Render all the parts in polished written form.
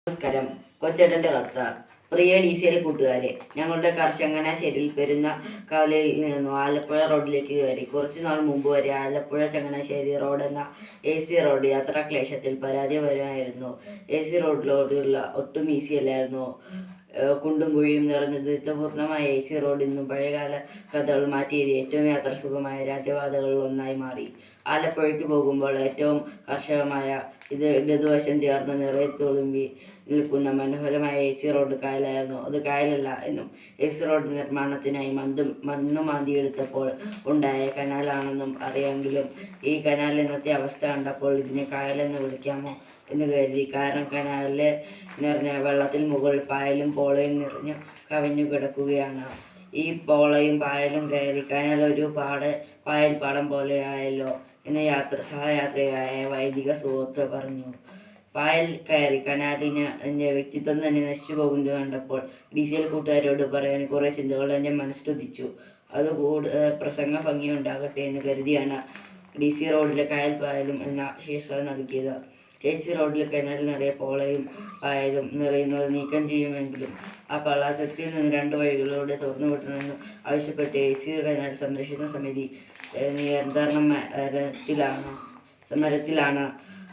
നമസ്കാരം. കൊച്ചേട്ടൻ്റെ കത്ത്. പ്രിയ DCL കൂട്ടുകാരെ, ഞങ്ങളുടെ ചങ്ങനാശ്ശേരിയിൽ പെരുന്ന കവലയിൽ നിന്നും ആലപ്പുഴ റോഡിലേക്ക് കയറി. കുറച്ചുനാൾ മുമ്പ് വരെ ആലപ്പുഴ ചങ്ങനാശ്ശേരി റോഡ് എന്ന AC റോഡ് യാത്രാക്ലേശത്തിൽ പരാജയപരമായിരുന്നു. AC റോഡിലോടുള്ള ഒട്ടും ഈസിയല്ലായിരുന്നു. കുണ്ടും കുഴിയും നിറഞ്ഞ ദുരിതപൂർണമായ AC റോഡ് ഇന്നും പഴയകാല കഥകൾ മാറ്റിയത് ഏറ്റവും യാത്രാസുഖമായ രാജപാതകളിൽ ഒന്നായി മാറി. ആലപ്പുഴയ്ക്ക് പോകുമ്പോൾ ഏറ്റവും കർശനമായ ഇടതുവശം ചേർന്ന് നിറയെ തുളുമ്പി നിൽക്കുന്ന മനോഹരമായ AC റോഡ് കായലായിരുന്നു. അത് കായലല്ല എന്നും AC റോഡ് നിർമ്മാണത്തിനായി മണ്ണ് മാന്തിയെടുത്തപ്പോൾ ഉണ്ടായ കനാലാണെന്നും അറിയാമെങ്കിലും ഈ കനാൽ ഇന്നത്തെ അവസ്ഥ കണ്ടപ്പോൾ ഇതിനെ കായലെന്ന് വിളിക്കാമോ എന്ന് കരുതി. കാരണം കനാലിലെ നിറഞ്ഞ വെള്ളത്തിൽ മുകളിൽ പായലും പോളയും നിറഞ്ഞു കവിഞ്ഞു കിടക്കുകയാണ്. ഈ പോളയും പായലും കയറി കനാൽ ഒരു പായൽപ്പാടം പോലെയായല്ലോ എന്ന് സഹയാത്രികയായ വൈദിക സുഹൃത്ത് പറഞ്ഞു. പായൽ കയറി കനാലിൻ്റെ വ്യക്തിത്വം തന്നെ നശിച്ചു പോകുന്നത് കണ്ടപ്പോൾ DCL കൂട്ടുകാരോട് പറയാൻ കുറേ ചിന്തകൾ എൻ്റെ മനസ്സിലുദിച്ചു. അത് പ്രസംഗ ഭംഗിയുണ്ടാകട്ടെ എന്ന് കരുതിയാണ് DC റോഡിലെ കായൽ പായലും എന്ന ശീർഷകം നൽകിയത്. AC റോഡിൽ കനാൽ നിറയെ പോളയും പായലും നിറയുന്നത് നീക്കം ചെയ്യുമെങ്കിലും ആ പള്ളാത്തത്തിൽ നിന്ന് 2 വഴികളിലൂടെ തുറന്നുവിടണമെന്ന് ആവശ്യപ്പെട്ട് AC കനാൽ സംരക്ഷണ സമിതി നിരന്തരം സമരത്തിലാണ്.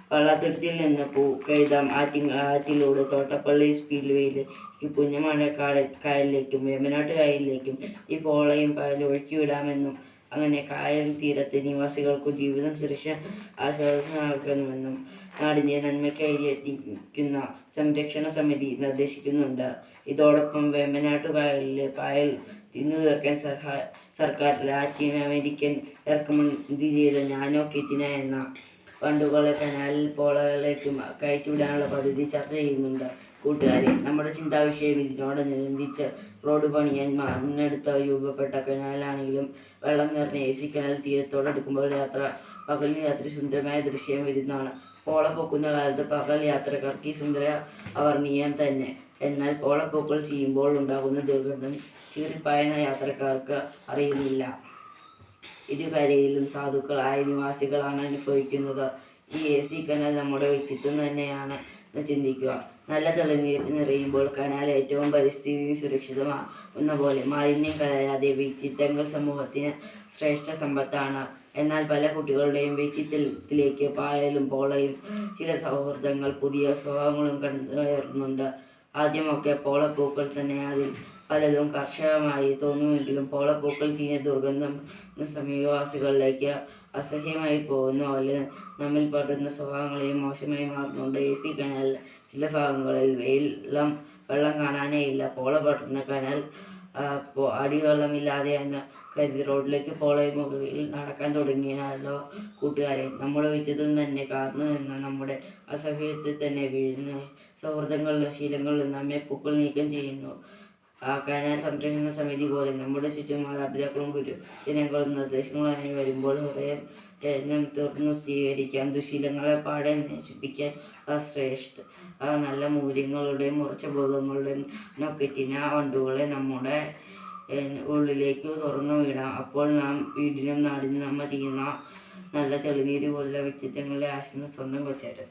പള്ളാത്തുരുത്തിൽ നിന്ന് പൂക്കൈതം ആറ്റിലൂടെ തോട്ടപ്പള്ളി സ്പിൽവേയിലേക്ക് പുന്നമട കായലിലേക്കും വേമ്പനാട്ട് കായലിലേക്കും ഈ പോളയും പായലും ഒഴുക്കിവിടാമെന്നും അങ്ങനെ കായൽ തീരത്തെ നിവാസികൾക്കു ജീവിതം സുരക്ഷ ആശ്വാസമാക്കണമെന്നും നാടിൻ്റെ നന്മയ്ക്കായി യത്നിക്കുന്ന സംരക്ഷണ സമിതി നിർദ്ദേശിക്കുന്നുണ്ട്. ഇതോടൊപ്പം വേമ്പനാട്ടു കായലിലെ പായൽ തിന്നു തീർക്കാൻ സർക്കാർ ലാറ്റിൻ അമേരിക്കൻ ഇറക്കുമതി ചെയ്ത നാനോ കിറ്റിന എന്ന വണ്ടുകളെ കനാലിൽ പോളകളിലേക്കും കയറ്റിവിടാനുള്ള പദ്ധതി ചർച്ച ചെയ്യുന്നുണ്ട്. കൂട്ടുകാരെ, നമ്മുടെ ചിന്താവിഷയം ഇതിനോടനുബന്ധിച്ച് റോഡ് പണിയാൻ മണ്ണെടുത്ത് രൂപപ്പെട്ട കനാലാണെങ്കിലും വെള്ളം നിറഞ്ഞ AC കനാൽ തീരത്തോടടുക്കുമ്പോൾ പകൽ യാത്ര സുന്ദരമായ ദൃശ്യം വരുന്നതാണ്. പോള പൊക്കുന്ന കാലത്ത് പകൽ യാത്രക്കാർക്ക് ഈ സുന്ദര അവർണ്ണീയം തന്നെ. എന്നാൽ പോളപ്പൊക്കൽ ചെയ്യുമ്പോൾ ഉണ്ടാകുന്ന ദുർഗന്ധം ചീറിപ്പായുന്ന യാത്രക്കാർക്ക് അറിയുന്നില്ല. ഇരുകരയിലും സാധുക്കളായ നിവാസികളാണ് അനുഭവിക്കുന്നത്. ഈ AC കനാൽ നമ്മുടെ വ്യക്തിത്വം തന്നെയാണ് എന്ന് ചിന്തിക്കുക. നല്ല തെളിനീർ നിറയുമ്പോൾ കനാൽ ഏറ്റവും പരിസ്ഥിതി സുരക്ഷിതമാകുന്ന പോലെ മാലിന്യം കലരാതെ വ്യക്തിത്വങ്ങൾ സമൂഹത്തിന് ശ്രേഷ്ഠ സമ്പത്താണ്. എന്നാൽ പല കുട്ടികളുടെയും വ്യക്തിത്വത്തിലേക്ക് പായലും പോളയും ചില സൗഹൃദങ്ങൾ പുതിയ സ്വഭാവങ്ങളും കടന്നുയർന്നുണ്ട്. ആദ്യമൊക്കെ പോളപ്പൂക്കൾ തന്നെ അതിൽ പലതും കർഷകമായി തോന്നുമെങ്കിലും പോളപ്പൂക്കൾ ചീഞ്ഞ ദുർഗന്ധം സമീപവാസികളിലേക്ക് അസഹ്യമായി പോകുന്ന പോലെ നമ്മിൽ പടരുന്ന സ്വഭാവങ്ങളെയും മോശമായി മാറുന്നുണ്ട്. AC കനാൽ ചില ഭാഗങ്ങളിൽ വെള്ളം കാണാനേ ഇല്ല. പോള പടർന്ന കനാൽ അടിവെള്ളമില്ലാതെ എന്ന് കരുതി റോഡിലേക്ക് പോളയും മുകളിൽ നടക്കാൻ തുടങ്ങിയാലോ കൂട്ടുകാരെ, നമ്മുടെ വ്യക്തിത്വം തന്നെ കാർന്നു എന്ന നമ്മുടെ അസഹ്യത്തിൽ തന്നെ വീഴുന്ന സൗഹൃദങ്ങളിലും ശീലങ്ങളിലും നമ്മെ പൂക്കൾ നീക്കം ചെയ്യുന്നു. കനാൽ സംരക്ഷണ സമിതി പോലെ നമ്മുടെ ചുറ്റും മാതാപിതാക്കളും ഗുരുജനങ്ങളും നിർദ്ദേശങ്ങളുമായി വരുമ്പോൾ ഹൃദയം തുറന്നു സ്വീകരിക്കാം. ദുശീലങ്ങളെ പാടെ നശിപ്പിക്കാൻ നല്ല മൂല്യങ്ങളുടെയും ഉറച്ച ബോധങ്ങളുടെയും നൊക്കറ്റിന വണ്ടുകളെ നമ്മുടെ ഉള്ളിലേക്ക് തുറന്നു വിടാം. അപ്പോൾ നാം വീടിനും നാടിനും നമ്മ ചെയ്യുന്ന നല്ല തെളിനീര് പോലുള്ള വ്യക്തിത്വങ്ങളുടെ ആശംസ. സ്വന്തം കൊച്ചേട്ടൻ.